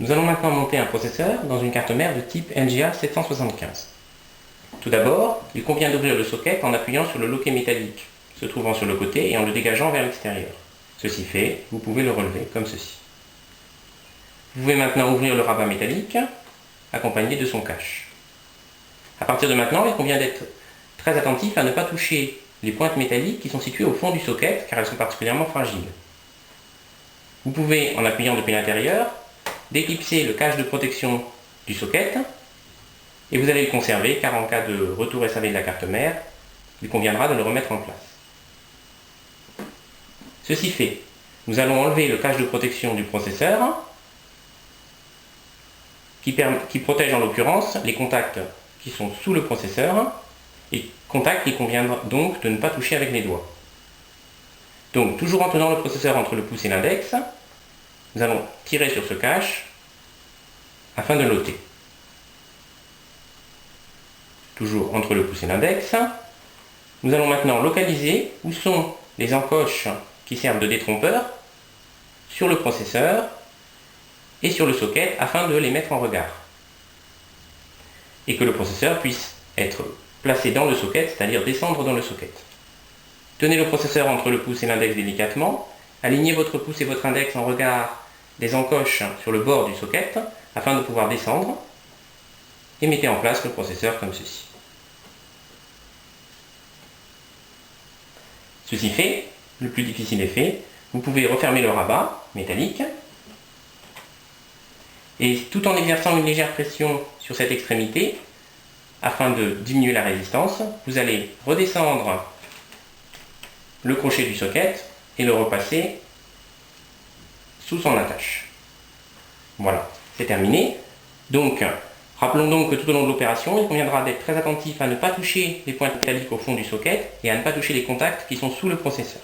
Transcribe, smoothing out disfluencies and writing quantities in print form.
Nous allons maintenant monter un processeur dans une carte mère de type NGA 775. Tout d'abord, il convient d'ouvrir le socket en appuyant sur le loquet métallique se trouvant sur le côté et en le dégageant vers l'extérieur. Ceci fait, vous pouvez le relever comme ceci. Vous pouvez maintenant ouvrir le rabat métallique accompagné de son cache. À partir de maintenant, il convient d'être très attentif à ne pas toucher les pointes métalliques qui sont situées au fond du socket car elles sont particulièrement fragiles. Vous pouvez, en appuyant depuis l'intérieur, déclipser le cache de protection du socket et vous allez le conserver car en cas de retour SAV de la carte mère, il conviendra de le remettre en place. Ceci fait, nous allons enlever le cache de protection du processeur qui protège en l'occurrence les contacts qui sont sous le processeur et contacts qu'il convient donc de ne pas toucher avec les doigts. Donc toujours en tenant le processeur entre le pouce et l'index, nous allons tirer sur ce cache afin de l'ôter. Toujours entre le pouce et l'index. Nous allons maintenant localiser où sont les encoches qui servent de détrompeur sur le processeur et sur le socket afin de les mettre en regard. Et que le processeur puisse être placé dans le socket, c'est-à-dire descendre dans le socket. Tenez le processeur entre le pouce et l'index délicatement, alignez votre pouce et votre index en regard des encoches sur le bord du socket afin de pouvoir descendre et mettez en place le processeur comme ceci. Ceci fait, le plus difficile est fait, vous pouvez refermer le rabat métallique et tout en exerçant une légère pression sur cette extrémité afin de diminuer la résistance, vous allez redescendre le crochet du socket et le repasser sous son attache. Voilà, c'est terminé. Donc, rappelons donc que tout au long de l'opération, il conviendra d'être très attentif à ne pas toucher les pointes métalliques au fond du socket et à ne pas toucher les contacts qui sont sous le processeur.